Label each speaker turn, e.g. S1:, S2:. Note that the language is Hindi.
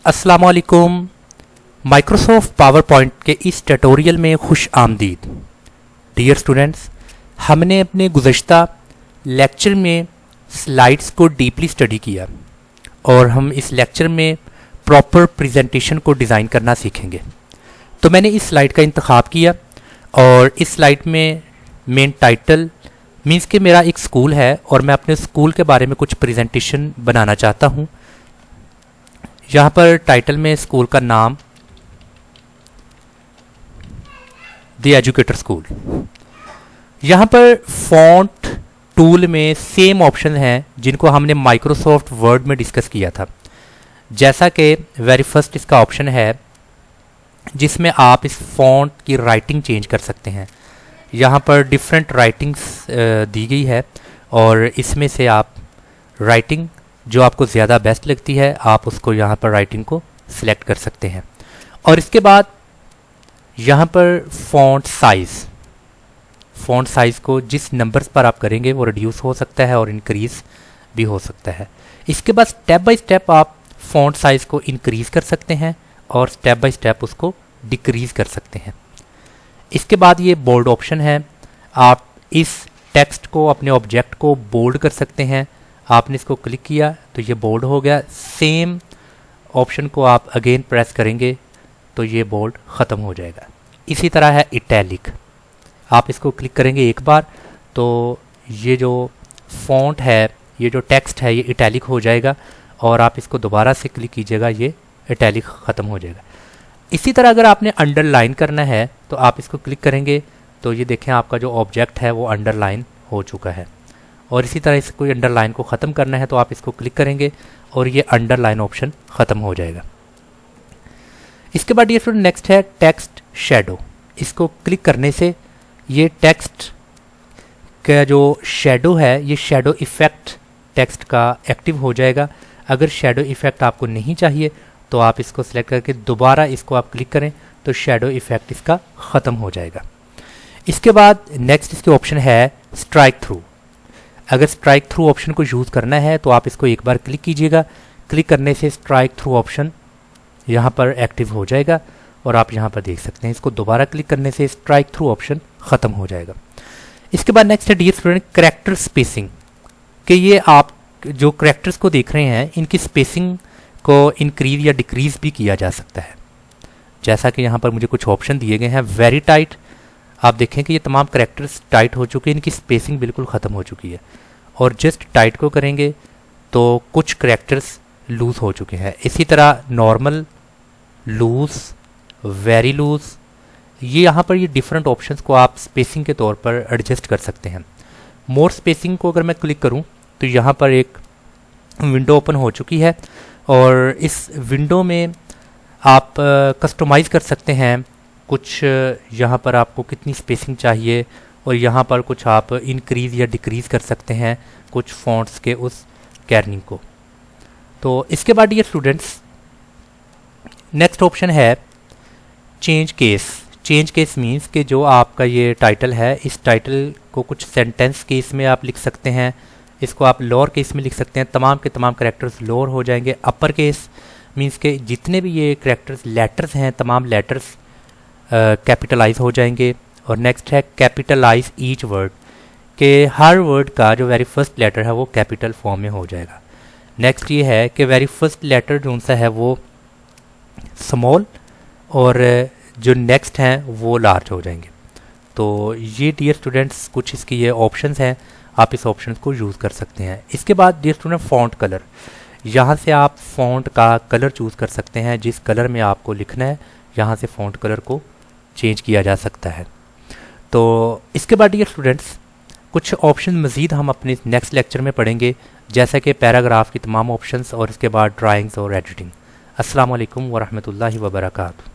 S1: अस्सलाम वालेकुम। माइक्रोसॉफ्ट पावर पॉइंट के इस ट्यूटोरियल में खुश आमदीद। डियर स्टूडेंट्स, हमने अपने गुज़श्ता लेक्चर में स्लाइड्स को डीपली स्टडी किया और हम इस लेक्चर में प्रॉपर प्रेजेंटेशन को डिज़ाइन करना सीखेंगे। तो मैंने इस स्लाइड का इंतखाब किया और इस स्लाइड में मेन टाइटल मीन्स कि मेरा एक स्कूल है और मैं अपने स्कूल के बारे में कुछ प्रेजेंटेशन बनाना चाहता हूँ। यहाँ पर टाइटल में स्कूल का नाम द एजुकेटर स्कूल। यहाँ पर फॉन्ट टूल में सेम ऑप्शन हैं जिनको हमने माइक्रोसॉफ्ट वर्ड में डिस्कस किया था। जैसा कि वेरी फर्स्ट इसका ऑप्शन है जिसमें आप इस फॉन्ट की राइटिंग चेंज कर सकते हैं। यहाँ पर डिफरेंट राइटिंग्स दी गई है और इसमें से आप राइटिंग जो आपको ज़्यादा बेस्ट लगती है आप उसको यहाँ पर राइटिंग को सिलेक्ट कर सकते हैं। और इसके बाद यहाँ पर फ़ॉन्ट साइज़ को जिस नंबर्स पर आप करेंगे वो रिड्यूस हो सकता है और इंक्रीज़ भी हो सकता है। इसके बाद स्टेप बाय स्टेप आप फ़ॉन्ट साइज़ को इंक्रीज़ कर सकते हैं और स्टेप बाय स्टेप उसको डिक्रीज़ कर सकते हैं। इसके बाद ये बोल्ड ऑप्शन है। आप इस टेक्स्ट को, अपने ऑब्जेक्ट को बोल्ड कर सकते हैं। आपने इसको क्लिक किया तो ये बोल्ड हो गया। सेम ऑप्शन को आप अगेन प्रेस करेंगे तो ये बोल्ड ख़त्म हो जाएगा। इसी तरह है इटैलिक। आप इसको क्लिक करेंगे एक बार तो ये जो फॉन्ट है, ये जो टेक्स्ट है, ये इटैलिक हो जाएगा और आप इसको दोबारा से क्लिक कीजिएगा, ये इटैलिक ख़त्म हो जाएगा। इसी तरह अगर आपने अंडरलाइन करना है तो आप इसको क्लिक करेंगे तो ये देखें आपका जो ऑब्जेक्ट है वो अंडरलाइन हो चुका है। और इसी तरह इसको अंडरलाइन को ख़त्म करना है तो आप इसको क्लिक करेंगे और ये अंडरलाइन ऑप्शन ख़त्म हो जाएगा। इसके बाद ये फिर नेक्स्ट है टेक्स्ट शैडो। इसको क्लिक करने से ये टेक्स्ट का जो शैडो है, ये शैडो इफ़ेक्ट टेक्स्ट का एक्टिव हो जाएगा। अगर शैडो इफ़ेक्ट आपको नहीं चाहिए तो आप इसको सिलेक्ट करके दोबारा इसको आप क्लिक करें तो शैडो इफ़ेक्ट इसका ख़त्म हो जाएगा। इसके बाद नेक्स्ट इसके ऑप्शन है स्ट्राइक थ्रू। अगर स्ट्राइक थ्रू ऑप्शन को यूज़ करना है तो आप इसको एक बार क्लिक कीजिएगा। क्लिक करने से स्ट्राइक थ्रू ऑप्शन यहाँ पर एक्टिव हो जाएगा और आप यहाँ पर देख सकते हैं। इसको दोबारा क्लिक करने से स्ट्राइक थ्रू ऑप्शन ख़त्म हो जाएगा। इसके बाद नेक्स्ट है डियर स्टूडेंट करैक्टर स्पेसिंग, कि ये आप जो करैक्टर्स को देख रहे हैं इनकी स्पेसिंग को इंक्रीज या डिक्रीज़ भी किया जा सकता है। जैसा कि यहाँ पर मुझे कुछ ऑप्शन दिए गए हैं। वेरी टाइट, आप देखें कि ये तमाम करैक्टर्स टाइट हो चुके हैं, इनकी स्पेसिंग बिल्कुल ख़त्म हो चुकी है। और जस्ट टाइट को करेंगे तो कुछ करैक्टर्स लूज़ हो चुके हैं। इसी तरह नॉर्मल, लूज़, वेरी लूज़, ये यहाँ पर ये डिफरेंट ऑप्शंस को आप स्पेसिंग के तौर पर एडजस्ट कर सकते हैं। मोर स्पेसिंग को अगर मैं क्लिक करूँ तो यहाँ पर एक विंडो ओपन हो चुकी है और इस विंडो में आप कस्टमाइज़ कर सकते हैं कुछ। यहाँ पर आपको कितनी स्पेसिंग चाहिए और यहाँ पर कुछ आप इंक्रीज़ या डिक्रीज़ कर सकते हैं कुछ फॉन्ट्स के उस कैर्निंग को। तो इसके बाद ये स्टूडेंट्स नेक्स्ट ऑप्शन है change case. Change case means कि जो आपका ये टाइटल है, इस टाइटल को कुछ सेंटेंस केस में आप लिख सकते हैं, इसको आप लोअर केस में लिख सकते हैं। तमाम के तमाम करैक्टर्स लोअर हो जाएंगे। अपर केस मीन्स के जितने भी ये करैक्टर्स लेटर्स हैं, तमाम लेटर्स कैपिटलाइज हो जाएंगे। और नेक्स्ट है कैपिटलाइज ईच वर्ड, के हर वर्ड का जो वेरी फर्स्ट लेटर है वो कैपिटल फॉर्म में हो जाएगा। नेक्स्ट ये है कि वेरी फर्स्ट लेटर जो सा है वो स्मॉल और जो नेक्स्ट हैं वो लार्ज हो जाएंगे। तो ये डियर स्टूडेंट्स कुछ इसकी ये ऑप्शंस हैं, आप इस ऑप्शन को यूज़ कर सकते हैं। इसके बाद डियर स्टूडेंट फ़ॉन्ट कलर, यहाँ से आप फ़ॉन्ट का कलर चूज़ कर सकते हैं। जिस कलर में आपको लिखना है यहाँ से फ़ॉन्ट कलर को चेंज किया जा सकता है। तो इसके बाद डियर स्टूडेंट्स कुछ ऑप्शन मज़ीद हम अपने नेक्स्ट लेक्चर में पढ़ेंगे, जैसा कि पैराग्राफ की तमाम ऑप्शंस और इसके बाद ड्राइंग्स और एडिटिंग। अस्सलाम वालेकुम वरहमतुल्लाहि वबरकातुहू।